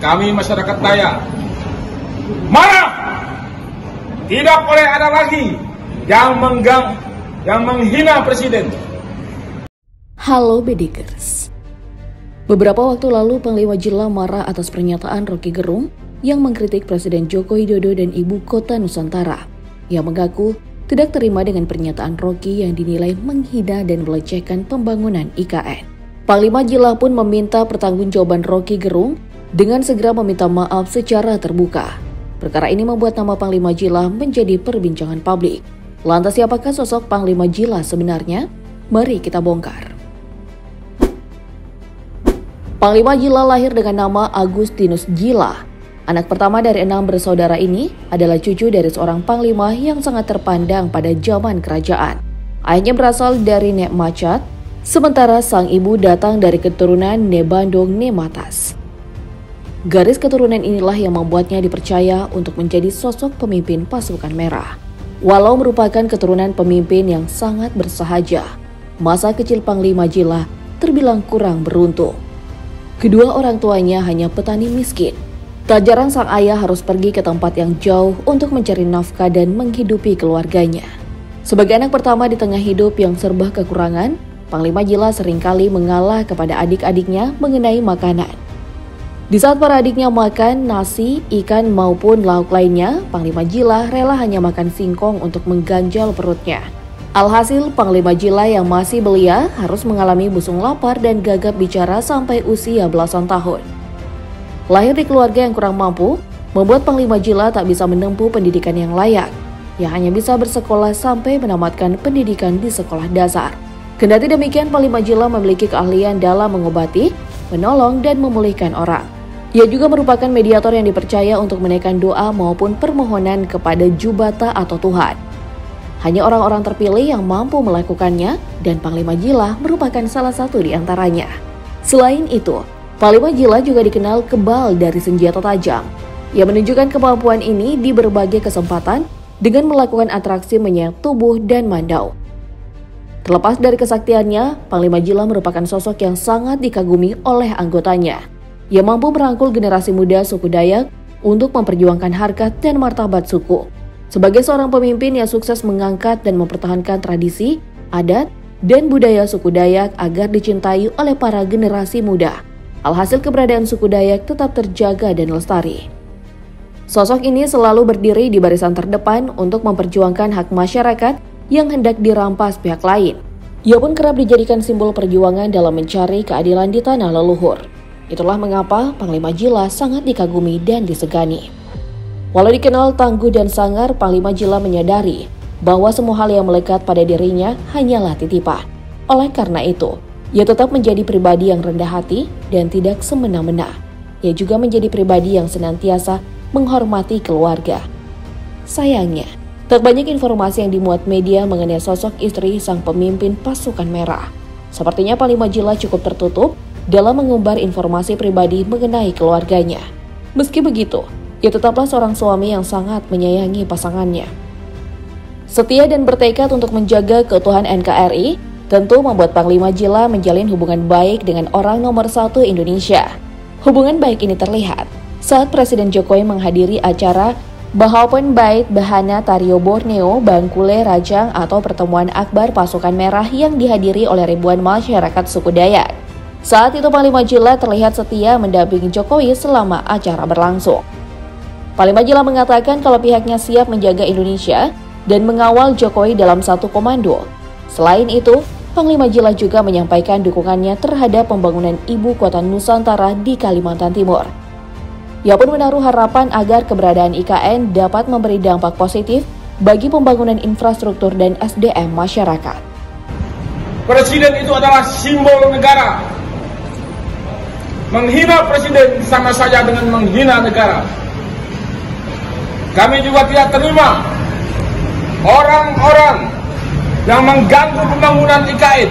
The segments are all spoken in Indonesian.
kami masyarakat Dayak marah. Tidak boleh ada lagi yang menghina Presiden. Halo Bedikers. Beberapa waktu lalu Panglima Jila marah atas pernyataan Roky Gerung yang mengkritik Presiden Joko Widodo dan Ibu Kota Nusantara. Ia mengaku tidak terima dengan pernyataan Roky yang dinilai menghina dan melecehkan pembangunan IKN. Panglima Jila pun meminta pertanggungjawaban Roky Gerung dengan segera meminta maaf secara terbuka. Perkara ini membuat nama Panglima Jila menjadi perbincangan publik. Lantas siapakah sosok Panglima Jila sebenarnya? Mari kita bongkar. Panglima Jila lahir dengan nama Agustinus Jila. Anak pertama dari 6 bersaudara ini adalah cucu dari seorang panglima yang sangat terpandang pada zaman kerajaan. Ayahnya berasal dari Nek Macat, sementara sang ibu datang dari keturunan Nebandong Nematas. Garis keturunan inilah yang membuatnya dipercaya untuk menjadi sosok pemimpin pasukan merah. Walau merupakan keturunan pemimpin yang sangat bersahaja, masa kecil Panglima Jila terbilang kurang beruntung. Kedua orang tuanya hanya petani miskin. Tak jarang sang ayah harus pergi ke tempat yang jauh untuk mencari nafkah dan menghidupi keluarganya. Sebagai anak pertama di tengah hidup yang serba kekurangan, Panglima Jila seringkali mengalah kepada adik-adiknya mengenai makanan. Di saat para adiknya makan nasi, ikan maupun lauk lainnya, Panglima Jila rela hanya makan singkong untuk mengganjal perutnya. Alhasil, Panglima Jila yang masih belia harus mengalami busung lapar dan gagap bicara sampai usia belasan tahun. Lahir di keluarga yang kurang mampu, membuat Panglima Jila tak bisa menempuh pendidikan yang layak. Ia hanya bisa bersekolah sampai menamatkan pendidikan di sekolah dasar. Kendati demikian, Panglima Jila memiliki keahlian dalam mengobati, menolong, dan memulihkan orang. Ia juga merupakan mediator yang dipercaya untuk menaikkan doa maupun permohonan kepada Jubata atau Tuhan. Hanya orang-orang terpilih yang mampu melakukannya, dan Panglima Jila merupakan salah satu di antaranya. Selain itu, Panglima Jila juga dikenal kebal dari senjata tajam. Ia menunjukkan kemampuan ini di berbagai kesempatan dengan melakukan atraksi menyayat tubuh dan mandau. Terlepas dari kesaktiannya, Panglima Jila merupakan sosok yang sangat dikagumi oleh anggotanya. Ia mampu merangkul generasi muda suku Dayak untuk memperjuangkan harkat dan martabat suku. Sebagai seorang pemimpin yang sukses mengangkat dan mempertahankan tradisi, adat, dan budaya suku Dayak agar dicintai oleh para generasi muda. Alhasil keberadaan suku Dayak tetap terjaga dan lestari. Sosok ini selalu berdiri di barisan terdepan untuk memperjuangkan hak masyarakat yang hendak dirampas pihak lain. Ia pun kerap dijadikan simbol perjuangan dalam mencari keadilan di tanah leluhur. Itulah mengapa Panglima Jila sangat dikagumi dan disegani. Walau dikenal tangguh dan sangar, Panglima Jila menyadari bahwa semua hal yang melekat pada dirinya hanyalah titipan. Oleh karena itu, ia tetap menjadi pribadi yang rendah hati dan tidak semena-mena. Ia juga menjadi pribadi yang senantiasa menghormati keluarga. Sayangnya, tak banyak informasi yang dimuat media mengenai sosok istri sang pemimpin pasukan merah. Sepertinya Panglima Jila cukup tertutup dalam mengumbar informasi pribadi mengenai keluarganya. Meski begitu, ia tetaplah seorang suami yang sangat menyayangi pasangannya. Setia dan bertekad untuk menjaga keutuhan NKRI tentu membuat Panglima Jila menjalin hubungan baik dengan orang nomor 1 Indonesia. Hubungan baik ini terlihat saat Presiden Jokowi menghadiri acara Bahapen Bait Bahana Tario Borneo Bangkule Rajang atau pertemuan akbar pasukan merah yang dihadiri oleh ribuan masyarakat suku Dayak. Saat itu Panglima Jila terlihat setia mendampingi Jokowi selama acara berlangsung. Panglima Jila mengatakan kalau pihaknya siap menjaga Indonesia dan mengawal Jokowi dalam satu komando. Selain itu, Panglima Jila juga menyampaikan dukungannya terhadap pembangunan Ibu Kota Nusantara di Kalimantan Timur. Ia pun menaruh harapan agar keberadaan IKN dapat memberi dampak positif bagi pembangunan infrastruktur dan SDM masyarakat. Presiden itu adalah simbol negara. Menghina presiden sama saja dengan menghina negara. Kami juga tidak terima orang-orang yang mengganggu pembangunan IKN.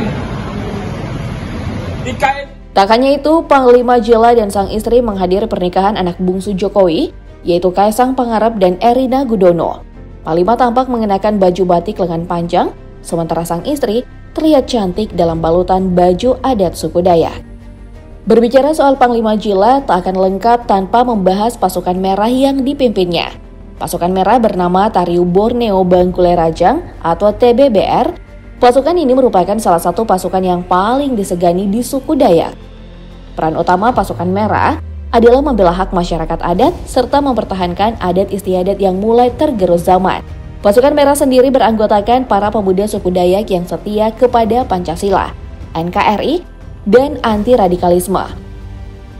Tak hanya itu, Panglima Jila dan sang istri menghadiri pernikahan anak bungsu Jokowi, yaitu Kaisang Pangarep dan Erina Gudono. Panglima tampak mengenakan baju batik lengan panjang, sementara sang istri terlihat cantik dalam balutan baju adat suku Dayak. Berbicara soal Panglima Jila, tak akan lengkap tanpa membahas pasukan merah yang dipimpinnya. Pasukan merah bernama Tariu Borneo Bangkule Rajang atau TBBR. Pasukan ini merupakan salah satu pasukan yang paling disegani di suku Dayak. Peran utama pasukan merah adalah membela hak masyarakat adat serta mempertahankan adat istiadat yang mulai tergerus zaman. Pasukan merah sendiri beranggotakan para pemuda suku Dayak yang setia kepada Pancasila, NKRI, dan anti-radikalisme.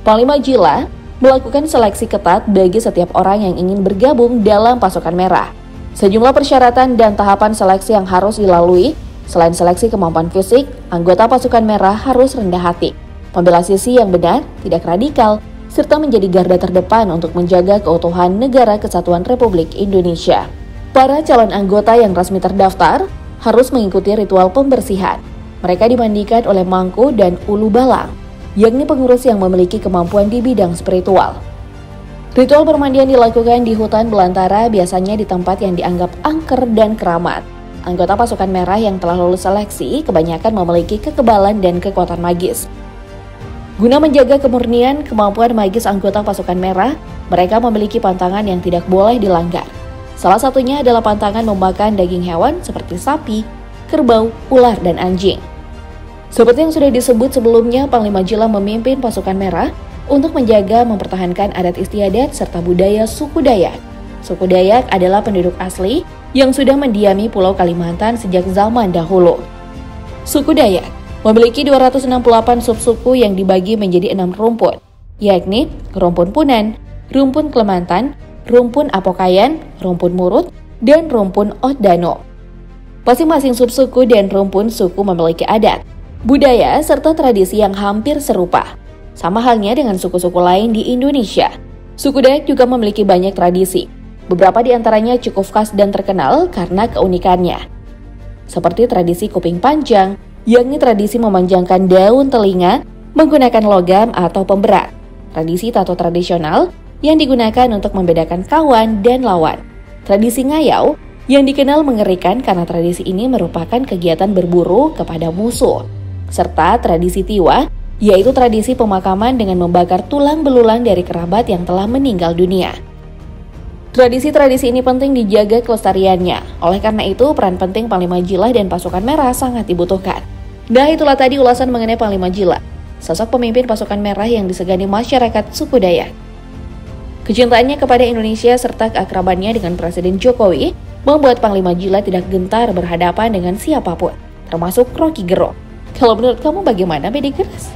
Panglima Jila melakukan seleksi ketat bagi setiap orang yang ingin bergabung dalam pasukan merah. Sejumlah persyaratan dan tahapan seleksi yang harus dilalui. Selain seleksi kemampuan fisik, anggota pasukan merah harus rendah hati, membela sisi yang benar, tidak radikal, serta menjadi garda terdepan untuk menjaga keutuhan Negara Kesatuan Republik Indonesia. Para calon anggota yang resmi terdaftar harus mengikuti ritual pembersihan. Mereka dimandikan oleh mangku dan ulu balang, yakni pengurus yang memiliki kemampuan di bidang spiritual. Ritual permandian dilakukan di hutan belantara, biasanya di tempat yang dianggap angker dan keramat. Anggota pasukan merah yang telah lulus seleksi kebanyakan memiliki kekebalan dan kekuatan magis. Guna menjaga kemurnian kemampuan magis anggota pasukan merah, mereka memiliki pantangan yang tidak boleh dilanggar. Salah satunya adalah pantangan memakan daging hewan seperti sapi, kerbau, ular, dan anjing. Seperti yang sudah disebut sebelumnya, Panglima Jila memimpin pasukan merah untuk menjaga mempertahankan adat istiadat serta budaya suku Dayak. Suku Dayak adalah penduduk asli yang sudah mendiami Pulau Kalimantan sejak zaman dahulu. Suku Dayak memiliki 268 subsuku yang dibagi menjadi 6 rumpun, yakni rumpun Punan, rumpun Klemantan, rumpun Apokayan, rumpun Murut, dan rumpun Odano. Masing-masing subsuku dan rumpun suku memiliki adat, budaya, serta tradisi yang hampir serupa. Sama halnya dengan suku-suku lain di Indonesia, suku Dayak juga memiliki banyak tradisi. Beberapa di antaranya cukup khas dan terkenal karena keunikannya. Seperti tradisi kuping panjang, yakni tradisi memanjangkan daun telinga menggunakan logam atau pemberat. Tradisi tato tradisional yang digunakan untuk membedakan kawan dan lawan. Tradisi ngayau yang dikenal mengerikan karena tradisi ini merupakan kegiatan berburu kepada musuh. Serta tradisi tiwa, yaitu tradisi pemakaman dengan membakar tulang belulang dari kerabat yang telah meninggal dunia. Tradisi-tradisi ini penting dijaga kelestariannya. Oleh karena itu, peran penting Panglima Jila dan pasukan merah sangat dibutuhkan. Nah, itulah tadi ulasan mengenai Panglima Jila, sosok pemimpin pasukan merah yang disegani masyarakat suku Dayak. Kecintaannya kepada Indonesia serta keakrabannya dengan Presiden Jokowi membuat Panglima Jila tidak gentar berhadapan dengan siapapun, termasuk Rocky Gerung. Kalau menurut kamu bagaimana, Bedikers?